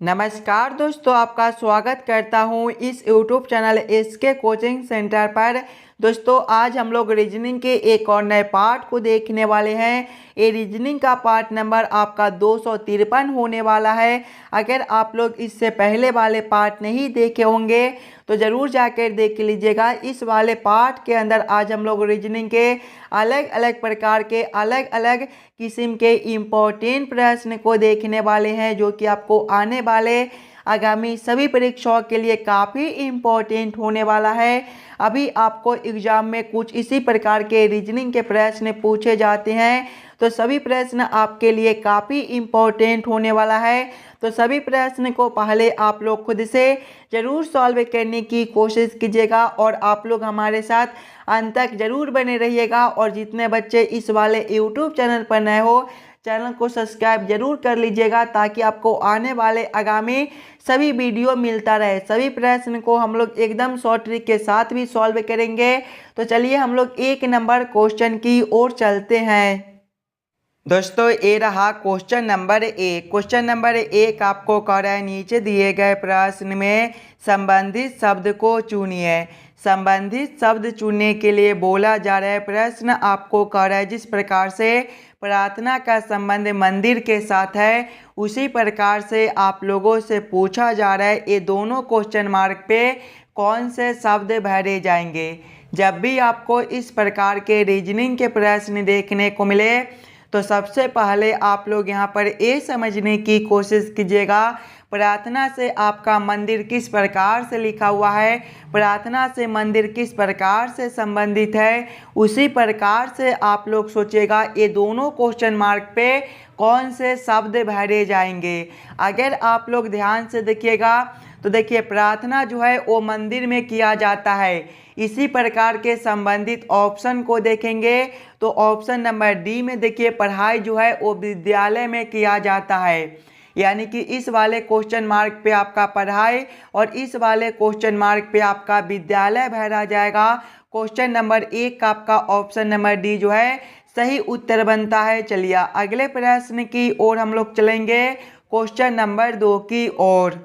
नमस्कार दोस्तों, आपका स्वागत करता हूं इस YouTube channel SK coaching centre पर। दोस्तों, आज हम लोग रीजनिंग के एक और नए पार्ट को देखने वाले हैं। ये रीजनिंग का पार्ट नंबर आपका 253 होने वाला है। अगर आप लोग इससे पहले वाले पार्ट नहीं देखे होंगे तो ज़रूर जाकर देख लीजिएगा। इस वाले पार्ट के अंदर आज हम लोग रीजनिंग के अलग अलग प्रकार के अलग अलग किस्म के इम्पोर्टेंट प्रश्न को देखने वाले हैं, जो कि आपको आने वाले आगामी सभी परीक्षाओं के लिए काफ़ी इम्पोर्टेंट होने वाला है। अभी आपको एग्जाम में कुछ इसी प्रकार के रीजनिंग के प्रश्न पूछे जाते हैं, तो सभी प्रश्न आपके लिए काफ़ी इम्पोर्टेंट होने वाला है। तो सभी प्रश्न को पहले आप लोग खुद से ज़रूर सॉल्व करने की कोशिश कीजिएगा और आप लोग हमारे साथ अंत तक ज़रूर बने रहिएगा। और जितने बच्चे इस वाले YouTube चैनल पर नए हो, चैनल को सब्सक्राइब जरूर कर लीजिएगा, ताकि आपको आने वाले आगामी सभी वीडियो मिलता रहे। सभी प्रश्न को हम लोग एकदम शॉर्ट ट्रिक के साथ भी सॉल्व करेंगे। तो चलिए हम लोग 1 नंबर क्वेश्चन की ओर चलते हैं। दोस्तों, ये रहा क्वेश्चन नंबर 1। क्वेश्चन नंबर 1 आपको कह रहा है, नीचे दिए गए प्रश्न में संबंधित शब्द को चुनिए। संबंधित शब्द चुनने के लिए बोला जा रहा है। प्रश्न आपको कह रहा है, जिस प्रकार से प्रार्थना का संबंध मंदिर के साथ है, उसी प्रकार से आप लोगों से पूछा जा रहा है, ये दोनों क्वेश्चन मार्क पे कौन से शब्द भरे जाएंगे। जब भी आपको इस प्रकार के रीजनिंग के प्रश्न देखने को मिले तो सबसे पहले आप लोग यहाँ पर ये समझने की कोशिश कीजिएगा, प्रार्थना से आपका मंदिर किस प्रकार से लिखा हुआ है, प्रार्थना से मंदिर किस प्रकार से संबंधित है। उसी प्रकार से आप लोग सोचिएगा, ये दोनों क्वेश्चन मार्क पे कौन से शब्द भरे जाएंगे। अगर आप लोग ध्यान से देखिएगा तो देखिए, प्रार्थना जो है वो मंदिर में किया जाता है। इसी प्रकार के संबंधित ऑप्शन को देखेंगे तो ऑप्शन नंबर डी में देखिए, पढ़ाई जो है वो विद्यालय में किया जाता है। यानी कि इस वाले क्वेश्चन मार्क पे आपका पढ़ाई और इस वाले क्वेश्चन मार्क पे आपका विद्यालय भरा जाएगा। क्वेश्चन नंबर 1 का आपका ऑप्शन नंबर डी जो है सही उत्तर बनता है। चलिए अगले प्रश्न की ओर हम लोग चलेंगे, क्वेश्चन नंबर 2 की ओर।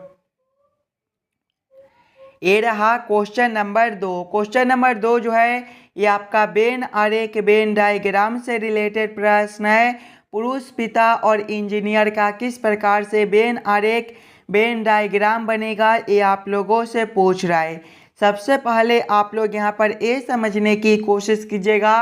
ये रहा क्वेश्चन नंबर 2। क्वेश्चन नंबर 2 जो है ये आपका वेन आरेख वेन डायग्राम से रिलेटेड प्रश्न है। पुरुष पिता और इंजीनियर का किस प्रकार से वेन आरेख वेन डायग्राम बनेगा, ये आप लोगों से पूछ रहा है। सबसे पहले आप लोग यहाँ पर ये समझने की कोशिश कीजिएगा,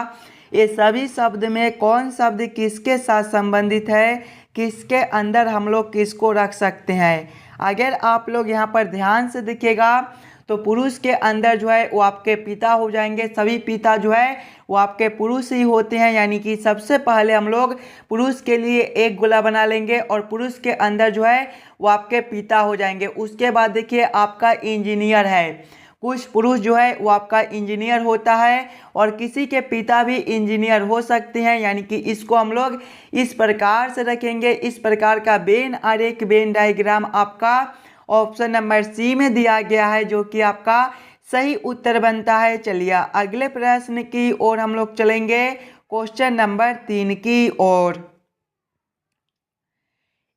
ये सभी शब्द में कौन शब्द किसके साथ संबंधित है, किसके अंदर हम लोग किसको रख सकते हैं। अगर आप लोग यहाँ पर ध्यान से देखिएगा तो पुरुष के अंदर जो है वो आपके पिता हो जाएंगे। सभी पिता जो है वो आपके पुरुष ही होते हैं। यानी कि सबसे पहले हम लोग पुरुष के लिए एक गोला बना लेंगे और पुरुष के अंदर जो है वो आपके पिता हो जाएंगे। उसके बाद देखिए आपका इंजीनियर है। कुछ पुरुष जो है वो आपका इंजीनियर होता है और किसी के पिता भी इंजीनियर हो सकते हैं। यानी कि इसको हम लोग इस प्रकार से रखेंगे। इस प्रकार का वेन आरेख वेन डायग्राम आपका ऑप्शन नंबर सी में दिया गया है, जो कि आपका सही उत्तर बनता है। चलिए अगले प्रश्न की ओर हम लोग चलेंगे, क्वेश्चन नंबर 3 की ओर।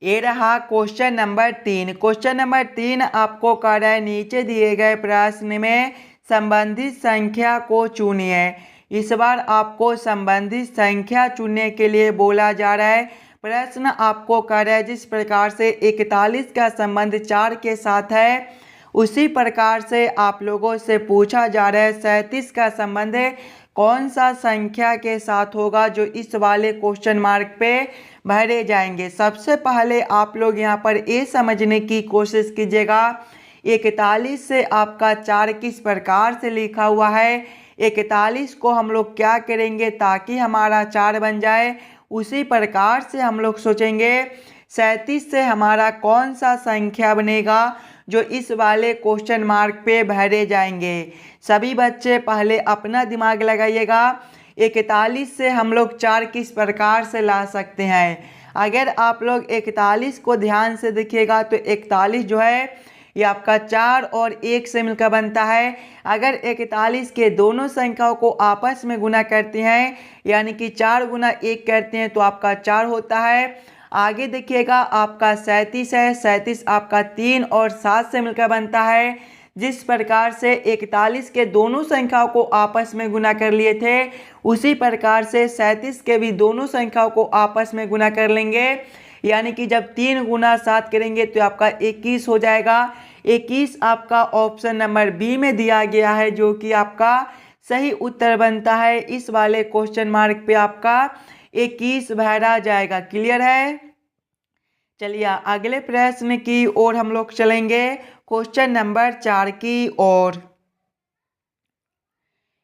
ये रहा क्वेश्चन नंबर 3। क्वेश्चन नंबर 3 आपको कह रहा है, नीचे दिए गए प्रश्न में संबंधित संख्या को चुनिए। इस बार आपको संबंधित संख्या चुनने के लिए बोला जा रहा है। प्रश्न आपको कह रहा है, जिस प्रकार से 41 का संबंध 4 के साथ है, उसी प्रकार से आप लोगों से पूछा जा रहा है 37 का संबंध कौन सा संख्या के साथ होगा, जो इस वाले क्वेश्चन मार्क पे भरे जाएंगे। सबसे पहले आप लोग यहाँ पर ये समझने की कोशिश कीजिएगा, 41 से आपका 4 किस प्रकार से लिखा हुआ है। 41 को हम लोग क्या करेंगे ताकि हमारा 4 बन जाए, उसी प्रकार से हम लोग सोचेंगे 37 से हमारा कौन सा संख्या बनेगा, जो इस वाले क्वेश्चन मार्क पे भरे जाएंगे। सभी बच्चे पहले अपना दिमाग लगाइएगा, 41 से हम लोग 4 किस प्रकार से ला सकते हैं। अगर आप लोग 41 को ध्यान से देखिएगा तो 41 जो है ये आपका 4 और 1 से मिलकर बनता है। अगर 41 के दोनों संख्याओं को आपस में गुना करते हैं, यानी कि 4 गुना 1 करते हैं, तो आपका 4 होता है। आगे देखिएगा आपका 37 है, 37 आपका 3 और 7 से मिलकर बनता है। जिस प्रकार से 41 के दोनों संख्याओं को आपस में गुना कर लिए थे, उसी प्रकार से 37 के भी दोनों संख्याओं को आपस में गुना कर लेंगे। यानी कि जब 3 गुना 7 करेंगे तो आपका 21 हो जाएगा। 21 आपका ऑप्शन नंबर बी में दिया गया है, जो कि आपका सही उत्तर बनता है। इस वाले क्वेश्चन मार्क पे आपका 21 भरा जाएगा। क्लियर है। चलिए अगले प्रश्न की ओर हम लोग चलेंगे, क्वेश्चन नंबर 4 की ओर।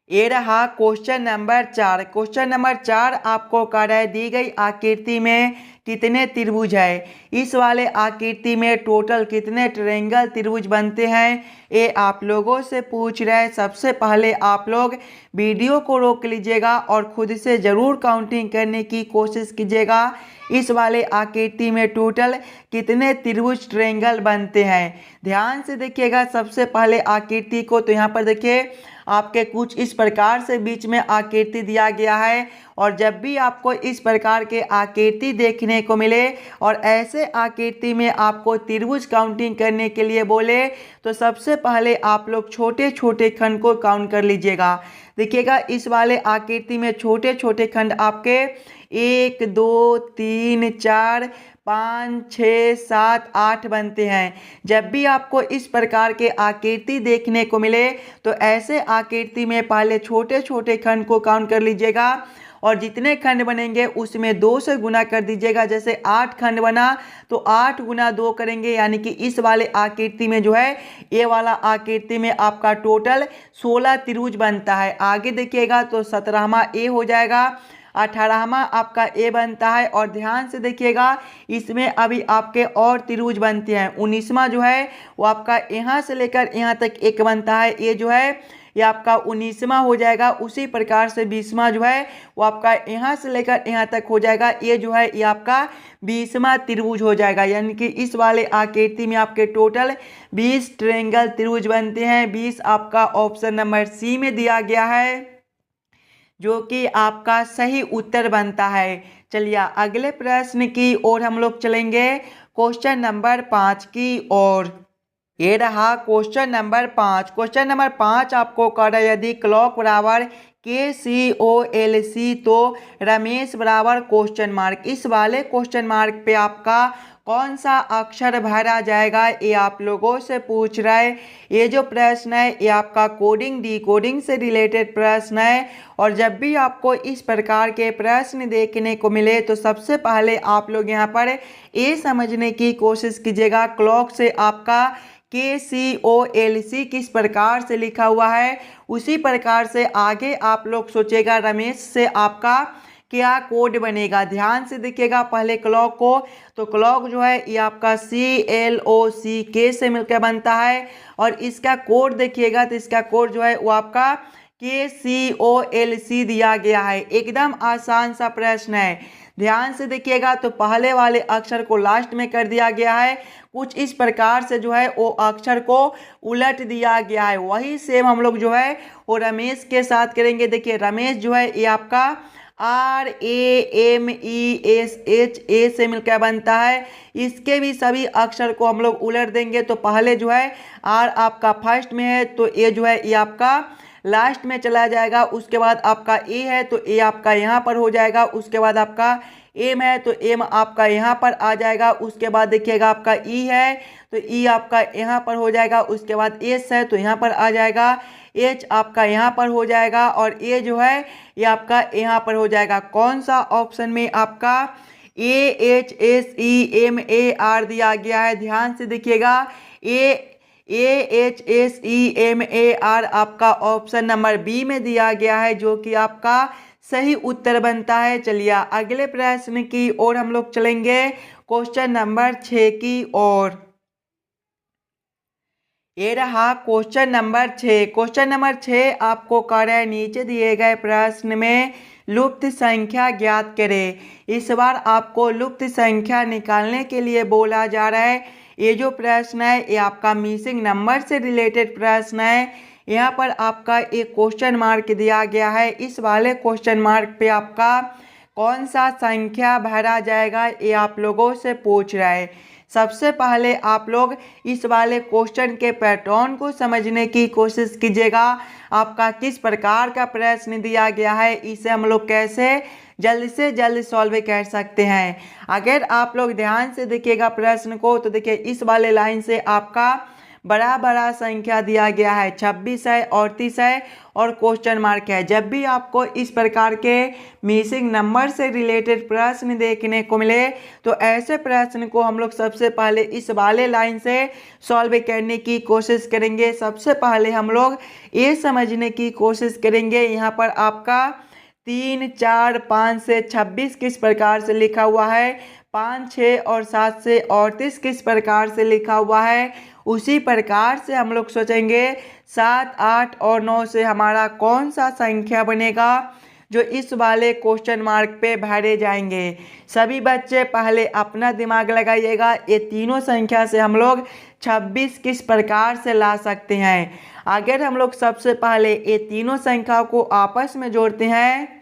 ये रहा क्वेश्चन नंबर 4। क्वेश्चन नंबर 4 आपको कह रहा है दी गई आकृति में कितने त्रिभुज है। इस वाले आकृति में टोटल कितने ट्रायंगल त्रिभुज बनते हैं, ये आप लोगों से पूछ रहे हैं। सबसे पहले आप लोग वीडियो को रोक लीजिएगा और खुद से ज़रूर काउंटिंग करने की कोशिश कीजिएगा। इस वाले आकृति में टोटल कितने त्रिभुज ट्रायंगल बनते हैं, ध्यान से देखिएगा। सबसे पहले आकृति को तो यहाँ पर देखिए आपके कुछ इस प्रकार से बीच में आकृति दिया गया है। और जब भी आपको इस प्रकार के आकृति देखने को मिले और ऐसे आकृति में आपको त्रिभुज काउंटिंग करने के लिए बोले, तो सबसे पहले आप लोग छोटे छोटे खंड को काउंट कर लीजिएगा। देखिएगा इस वाले आकृति में छोटे छोटे खंड आपके 1 2 3 4 5 6 7 8 बनते हैं। जब भी आपको इस प्रकार के आकृति देखने को मिले, तो ऐसे आकृति में पहले छोटे छोटे खंड को काउंट कर लीजिएगा और जितने खंड बनेंगे उसमें 2 से गुना कर दीजिएगा। जैसे 8 खंड बना तो 8 गुना 2 करेंगे, यानी कि इस वाले आकृति में जो है, ये वाला आकृति में आपका टोटल 16 त्रिभुज बनता है। आगे देखिएगा तो 17वां ए हो जाएगा, 18वां आपका ए बनता है। और ध्यान से देखिएगा इसमें अभी आपके और त्रिभुज बनते हैं। 19वां जो है वो आपका यहाँ से लेकर यहाँ तक एक बनता है, ये जो है ये आपका 19वां हो जाएगा। उसी प्रकार से 20वां जो है वो आपका यहाँ से लेकर यहाँ तक हो जाएगा, ये जो है ये आपका 20वां त्रिभुज हो जाएगा। यानी कि इस वाले आकृति में आपके टोटल 20 ट्रायंगल त्रिभुज बनते हैं। 20 आपका ऑप्शन नंबर सी में दिया गया है, जो कि आपका सही उत्तर बनता है। चलिए अगले प्रश्न की ओर हम लोग चलेंगे, क्वेश्चन नंबर 5 की ओर। ये रहा क्वेश्चन नंबर 5। क्वेश्चन नंबर 5 आपको कह रहा है यदि क्लॉक बराबर KCOLC तो रमेश बराबर क्वेश्चन मार्क। इस वाले क्वेश्चन मार्क पे आपका कौन सा अक्षर भरा जाएगा, ये आप लोगों से पूछ रहा है। ये जो प्रश्न है ये आपका कोडिंग डिकोडिंग से रिलेटेड प्रश्न है। और जब भी आपको इस प्रकार के प्रश्न देखने को मिले, तो सबसे पहले आप लोग यहाँ पर ये समझने की कोशिश कीजिएगा क्लॉक से आपका KCOLC किस प्रकार से लिखा हुआ है, उसी प्रकार से आगे आप लोग सोचेगा रमेश से आपका क्या कोड बनेगा। ध्यान से देखिएगा पहले क्लॉक को, तो क्लॉक जो है ये आपका CLOCK से मिलकर बनता है। और इसका कोड देखिएगा तो इसका कोड जो है वो आपका KCOLC दिया गया है। एकदम आसान सा प्रश्न है। ध्यान से देखिएगा तो पहले वाले अक्षर को लास्ट में कर दिया गया है। कुछ इस प्रकार से जो है वो अक्षर को उलट दिया गया है। वही सेम हम लोग जो है वो रमेश के साथ करेंगे। देखिए रमेश जो है ये आपका RAMESH से मिलकर बनता है। इसके भी सभी अक्षर को हम लोग उलट देंगे। तो पहले जो है R आपका फर्स्ट में है, तो ये जो है ये आपका लास्ट में चला जाएगा। उसके बाद आपका ए है तो ए आपका यहाँ पर हो जाएगा। उसके बाद आपका एम है तो एम आपका यहाँ पर आ जाएगा। उसके बाद देखिएगा आपका ई है तो ई आपका यहाँ पर हो जाएगा। उसके बाद एस है तो यहाँ पर आ जाएगा। एच आपका यहाँ पर हो जाएगा और ए जो है ये आपका यहाँ पर हो जाएगा। कौन सा ऑप्शन में आपका AHSEMAR दिया गया है, ध्यान से देखिएगा। AHSEMAR आपका ऑप्शन नंबर बी में दिया गया है, जो कि आपका सही उत्तर बनता है। चलिए अगले प्रश्न की ओर हम लोग चलेंगे, क्वेश्चन नंबर 6 की ओर। ये रहा क्वेश्चन नंबर 6। क्वेश्चन नंबर 6 आपको कह रहा है नीचे दिए गए प्रश्न में लुप्त संख्या ज्ञात करें। इस बार आपको लुप्त संख्या निकालने के लिए बोला जा रहा है। ये जो प्रश्न है ये आपका मिसिंग नंबर से रिलेटेड प्रश्न है। यहाँ पर आपका एक क्वेश्चन मार्क दिया गया है। इस वाले क्वेश्चन मार्क पे आपका कौन सा संख्या भरा जाएगा, ये आप लोगों से पूछ रहा है। सबसे पहले आप लोग इस वाले क्वेश्चन के पैटर्न को समझने की कोशिश कीजिएगा। आपका किस प्रकार का प्रश्न दिया गया है, इसे हम लोग कैसे जल्द से जल्द सॉल्व कर सकते हैं। अगर आप लोग ध्यान से देखिएगा प्रश्न को, तो देखिए इस वाले लाइन से आपका बड़ा बड़ा संख्या दिया गया है, 26 है, 38 है और क्वेश्चन मार्क है। जब भी आपको इस प्रकार के मिसिंग नंबर से रिलेटेड प्रश्न देखने को मिले, तो ऐसे प्रश्न को हम लोग सबसे पहले इस वाले लाइन से सॉल्व करने की कोशिश करेंगे। सबसे पहले हम लोग ये समझने की कोशिश करेंगे, यहाँ पर आपका 3, 4, 5 से 26 किस प्रकार से लिखा हुआ है, 5, 6 और 7 से 38 किस प्रकार से लिखा हुआ है। उसी प्रकार से हम लोग सोचेंगे 7, 8 और 9 से हमारा कौन सा संख्या बनेगा जो इस वाले क्वेश्चन मार्क पे भरे जाएंगे। सभी बच्चे पहले अपना दिमाग लगाइएगा, ये तीनों संख्या से हम लोग 26 किस प्रकार से ला सकते हैं। अगर हम लोग सबसे पहले ये तीनों संख्याओं को आपस में जोड़ते हैं,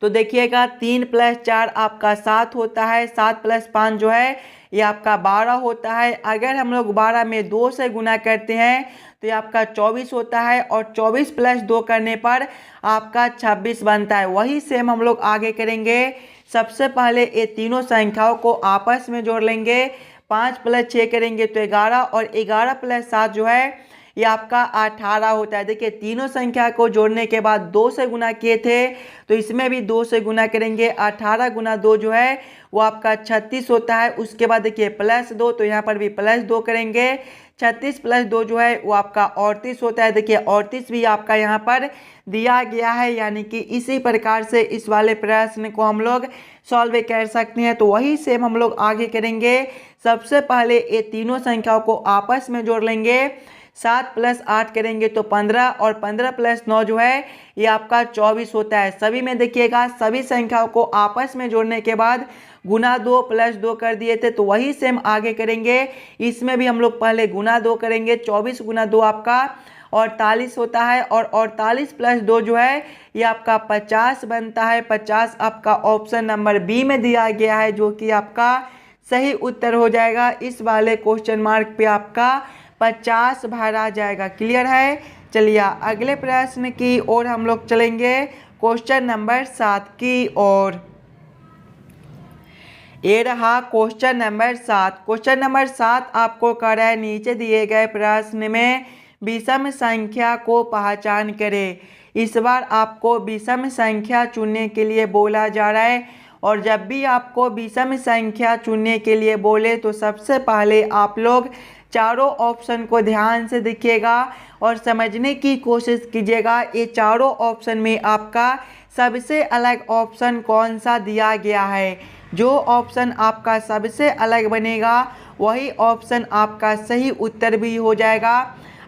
तो देखिएगा 3 + 4 आपका 7 होता है, 7 + 5 जो है ये आपका 12 होता है। अगर हम लोग 12 में 2 से गुना करते हैं तो ये आपका 24 होता है और 24 + 2 करने पर आपका 26 बनता है। वही सेम हम लोग आगे करेंगे। सबसे पहले ये तीनों संख्याओं को आपस में जोड़ लेंगे। 5 + 6 करेंगे तो 11 और 11 + 7 जो है ये आपका 18 होता है। देखिए तीनों संख्या को जोड़ने के बाद 2 से गुना किए थे, तो इसमें भी 2 से गुना करेंगे। 18 × 2 जो है वो आपका 36 होता है। उसके बाद देखिए +2, तो यहाँ पर भी +2 करेंगे। 36 + 2 जो है वो आपका 38 होता है। देखिए 38 भी आपका यहाँ पर दिया गया है, यानी कि इसी प्रकार से इस वाले प्रश्न को हम लोग सॉल्व कर सकते हैं। तो वही सेम हम लोग आगे करेंगे। सबसे पहले ये तीनों संख्याओं को आपस में जोड़ लेंगे। 7 + 8 करेंगे तो 15 और 15 + 9 जो है ये आपका 24 होता है। सभी में देखिएगा सभी संख्याओं को आपस में जोड़ने के बाद गुना 2 + 2 कर दिए थे, तो वही सेम आगे करेंगे। इसमें भी हम लोग पहले गुना 2 करेंगे। 24 × 2 आपका 48 होता है और 48 + 2 जो है ये आपका 50 बनता है। 50 आपका ऑप्शन नंबर बी में दिया गया है, जो कि आपका सही उत्तर हो जाएगा। इस वाले क्वेश्चन मार्क पे आपका 50 भरा जाएगा। क्लियर है। चलिए अगले प्रश्न की ओर हम लोग चलेंगे, क्वेश्चन नंबर 7 की ओर। ये रहा क्वेश्चन नंबर 7। क्वेश्चन नंबर 7 आपको कह रहा है, नीचे दिए गए प्रश्न में विषम संख्या को पहचान करें। इस बार आपको विषम संख्या चुनने के लिए बोला जा रहा है, और जब भी आपको विषम संख्या चुनने के लिए बोले तो सबसे पहले आप लोग चारों ऑप्शन को ध्यान से देखिएगा और समझने की कोशिश कीजिएगा। ये चारों ऑप्शन में आपका सबसे अलग ऑप्शन कौन सा दिया गया है। जो ऑप्शन आपका सबसे अलग बनेगा वही ऑप्शन आपका सही उत्तर भी हो जाएगा।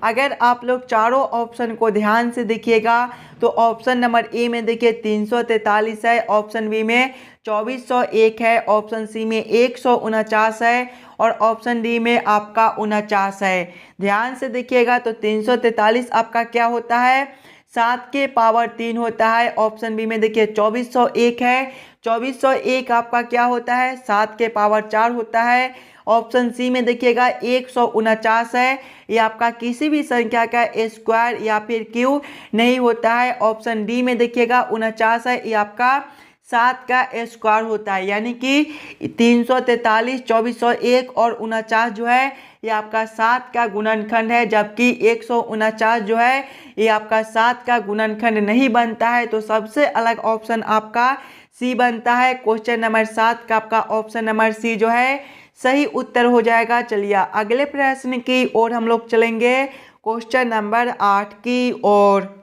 अगर आप लोग चारों ऑप्शन को ध्यान से देखिएगा तो ऑप्शन नंबर ए में देखिए 343 है, ऑप्शन बी में 2401 है, ऑप्शन सी में 149 है और ऑप्शन डी में आपका 49 है। ध्यान से देखिएगा तो 343 आपका क्या होता है, 7 के पावर 3 होता है। ऑप्शन बी में देखिए 2401 है, 2401 आपका क्या होता है, 7 के पावर 4 होता है। ऑप्शन सी में देखिएगा 149 है, ये आपका किसी भी संख्या का स्क्वायर या फिर क्यूब नहीं होता है। ऑप्शन डी में देखिएगा 49 है, ये आपका 7 का स्क्वायर होता है। यानी कि 343, 2401 और 49 जो है ये आपका 7 का गुणनखंड है, जबकि 149 जो है ये आपका 7 का गुणनखंड नहीं बनता है। तो सबसे अलग ऑप्शन आपका सी बनता है। क्वेश्चन नंबर 7 का आपका ऑप्शन नंबर सी जो है सही उत्तर हो जाएगा। चलिए अगले प्रश्न की ओर हम लोग चलेंगे, क्वेश्चन नंबर 8 की ओर।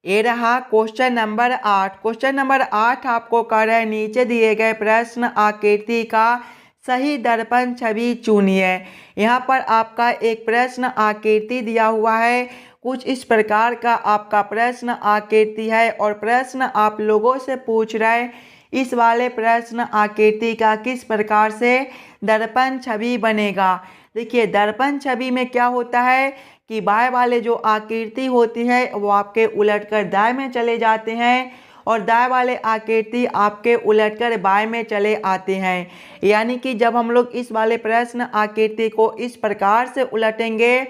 ये रहा क्वेश्चन नंबर 8। क्वेश्चन नंबर 8 आपको कह रहा है, नीचे दिए गए प्रश्न आकृति का सही दर्पण छवि चुनिए। यहाँ पर आपका एक प्रश्न आकृति दिया हुआ है। कुछ इस प्रकार का आपका प्रश्न आकृति है और प्रश्न आप लोगों से पूछ रहा है, इस वाले प्रश्न आकृति का किस प्रकार से दर्पण छवि बनेगा। देखिए दर्पण छवि में क्या होता है कि बाएं वाले जो आकृति होती है वो आपके उलटकर दाएं में चले जाते हैं और दाएं वाले आकृति आपके उलटकर बाएं में चले आते हैं। यानी कि जब हम लोग इस वाले प्रश्न आकृति को इस प्रकार से उलटेंगे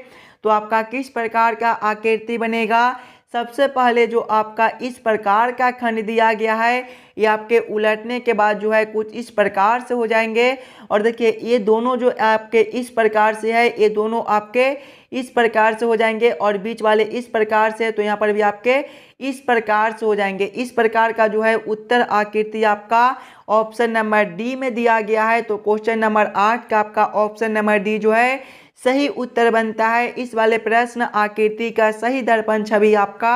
तो आपका किस प्रकार का आकृति बनेगा। सबसे पहले जो आपका इस प्रकार का खंड दिया गया है ये आपके उलटने के बाद जो है कुछ इस प्रकार से हो जाएंगे। और देखिए ये दोनों जो आपके इस प्रकार से है ये दोनों आपके इस प्रकार से हो जाएंगे और बीच वाले इस प्रकार से, तो यहाँ पर भी आपके इस प्रकार से हो जाएंगे। इस प्रकार का जो है उत्तर आकृति आपका ऑप्शन नंबर डी में दिया गया है। तो क्वेश्चन नंबर 8 का आपका ऑप्शन नंबर डी जो है सही उत्तर बनता है। इस वाले प्रश्न आकृति का सही दर्पण छवि आपका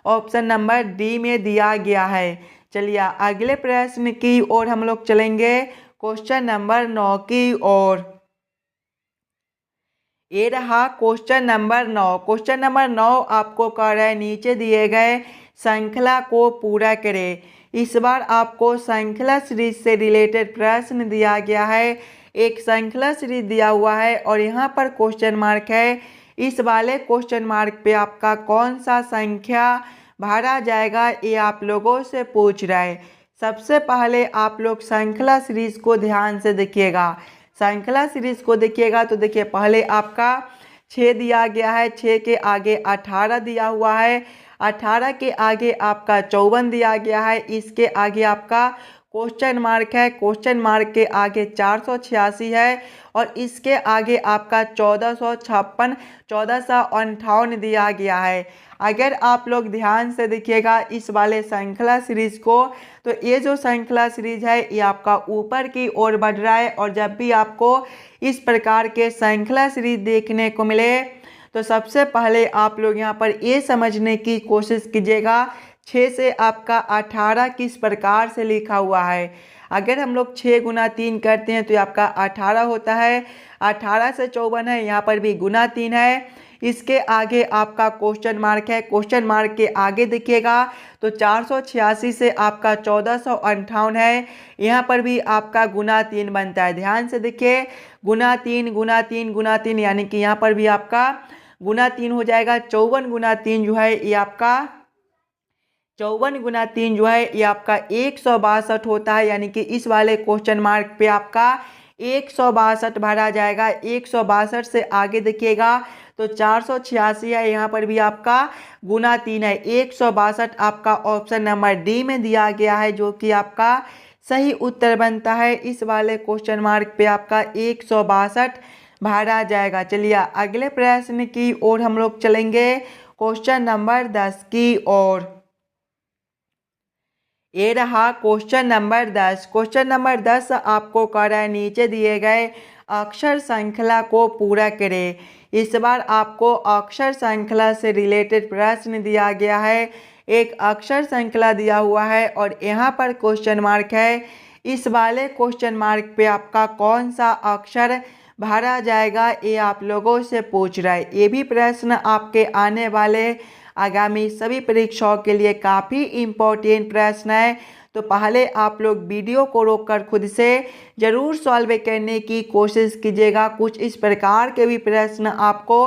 ऑप्शन नंबर डी में दिया गया है। चलिए अगले प्रश्न की ओर हम लोग चलेंगे, क्वेश्चन नंबर 9 की ओर। ये रहा क्वेश्चन नंबर 9। क्वेश्चन नंबर 9 आपको कह रहा है नीचे दिए गए श्रृंखला को पूरा करें। इस बार आपको श्रृंखला सीरीज से रिलेटेड प्रश्न दिया गया है। एक श्रृंखला सीरीज दिया हुआ है और यहाँ पर क्वेश्चन मार्क है। इस वाले क्वेश्चन मार्क पे आपका कौन सा संख्या भरा जाएगा ये आप लोगों से पूछ रहा है। सबसे पहले आप लोग श्रृंखला सीरीज को ध्यान से देखिएगा। श्रृंखला सीरीज को देखिएगा तो देखिए पहले आपका 6 दिया गया है, 6 के आगे 18 दिया हुआ है, 18 के आगे आपका 54 दिया गया है, इसके आगे आपका क्वेश्चन मार्क है, क्वेश्चन मार्क के आगे 486 है और इसके आगे आपका 1456 1458 दिया गया है। अगर आप लोग ध्यान से देखिएगा इस वाले श्रृंखला सीरीज को तो ये जो श्रृंखला सीरीज है ये आपका ऊपर की ओर बढ़ रहा है। और जब भी आपको इस प्रकार के श्रृंखला सीरीज देखने को मिले तो सबसे पहले आप लोग यहाँ पर ये समझने की कोशिश कीजिएगा 6 से आपका 18 किस प्रकार से लिखा हुआ है। अगर हम लोग 6 गुना 3 करते हैं तो आपका 18 होता है, 18 से 54 है, यहाँ पर भी गुना 3 है, इसके आगे आपका क्वेश्चन मार्क है, क्वेश्चन मार्क के आगे देखिएगा तो 486 से आपका 1458 है, यहाँ पर भी आपका गुना 3 बनता है। ध्यान से देखिए गुना 3 गुना 3 गुना 3 यानी कि यहाँ पर भी आपका गुना 3 हो जाएगा। 54 गुना 3 जो है ये आपका 54 गुना 3 जो है ये आपका 162 होता है। यानी कि इस वाले क्वेश्चन मार्क पे आपका 162 भरा जाएगा। 162 से आगे देखिएगा तो 486 है, यहाँ पर भी आपका गुना 3 है। 162 आपका ऑप्शन नंबर डी में दिया गया है जो कि आपका सही उत्तर बनता है। इस वाले क्वेश्चन मार्क पे आपका 162 भरा जाएगा। चलिए अगले प्रश्न की ओर हम लोग चलेंगे, क्वेश्चन नंबर 10 की ओर। ये रहा क्वेश्चन नंबर 10। क्वेश्चन नंबर 10 आपको कह रहा है नीचे दिए गए अक्षर श्रृंखला को पूरा करें। इस बार आपको अक्षर श्रृंखला से रिलेटेड प्रश्न दिया गया है। एक अक्षर श्रृंखला दिया हुआ है और यहाँ पर क्वेश्चन मार्क है। इस वाले क्वेश्चन मार्क पे आपका कौन सा अक्षर भरा जाएगा ये आप लोगों से पूछ रहा है। ये भी प्रश्न आपके आने वाले आगामी सभी परीक्षाओं के लिए काफ़ी इम्पोर्टेंट प्रश्न है। तो पहले आप लोग वीडियो को रोककर खुद से ज़रूर सॉल्व करने की कोशिश कीजिएगा। कुछ इस प्रकार के भी प्रश्न आपको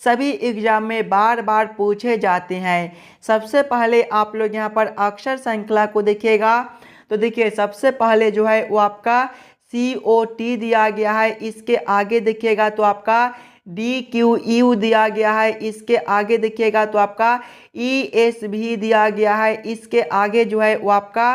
सभी एग्जाम में बार बार पूछे जाते हैं। सबसे पहले आप लोग यहाँ पर अक्षर श्रृंखला को देखिएगा तो देखिए सबसे पहले जो है वो आपका COT दिया गया है। इसके आगे देखिएगा तो आपका DQU दिया गया है। इसके आगे देखिएगा तो आपका ESV दिया गया है। इसके आगे जो है वो आपका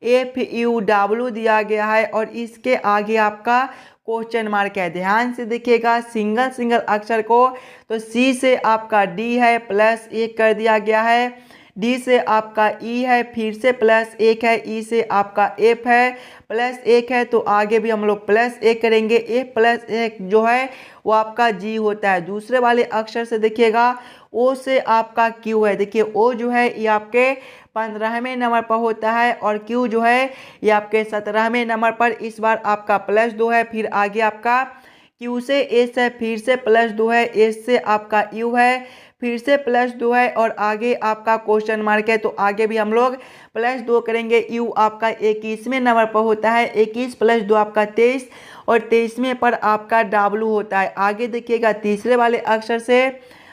FUW दिया गया है और इसके आगे आपका क्वेश्चन मार्क है। ध्यान से देखिएगा सिंगल सिंगल अक्षर को तो C से आपका D है प्लस 1 कर दिया गया है, D से आपका E है फिर से प्लस 1 है, E से आपका F है प्लस 1 है, तो आगे भी हम लोग प्लस 1 करेंगे। F प्लस 1 जो है वो आपका G होता है। दूसरे वाले अक्षर से देखिएगा O से आपका Q है। देखिए O जो है ये आपके 15वें नंबर पर होता है और Q जो है ये आपके 17वें नंबर पर। इस बार आपका प्लस 2 है, फिर आगे आपका Q से S है, फिर से प्लस 2 है, S से आपका U है, फिर से प्लस 2 है और आगे आपका क्वेश्चन मार्क है। तो आगे भी हम लोग प्लस 2 करेंगे। U आपका 21वें नंबर पर होता है। 21 प्लस 2 आपका 23 और 23वें पर आपका W होता है। आगे देखिएगा तीसरे वाले अक्षर से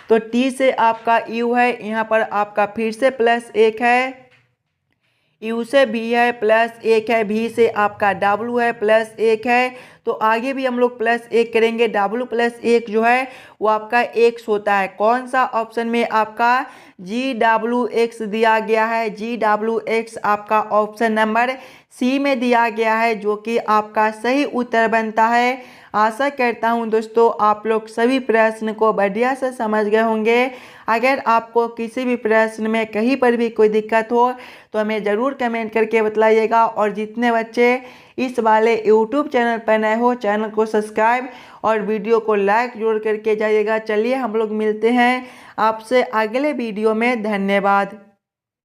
तो T से आपका U है, यहाँ पर आपका फिर से प्लस 1 है, यू से भी है +1 है, भी से आपका W है +1 है। तो आगे भी हम लोग +1 करेंगे। W+1 जो है वो आपका x होता है। कौन सा ऑप्शन में आपका GWX दिया गया है? GWX आपका ऑप्शन नंबर सी में दिया गया है, जो कि आपका सही उत्तर बनता है। आशा करता हूं दोस्तों आप लोग सभी प्रश्न को बढ़िया से समझ गए होंगे। अगर आपको किसी भी प्रश्न में कहीं पर भी कोई दिक्कत हो तो हमें ज़रूर कमेंट करके बताइएगा। और जितने बच्चे इस वाले यूट्यूब चैनल पर नए हो, चैनल को सब्सक्राइब और वीडियो को लाइक जरूर करके जाइएगा। चलिए हम लोग मिलते हैं आपसे अगले वीडियो में। धन्यवाद।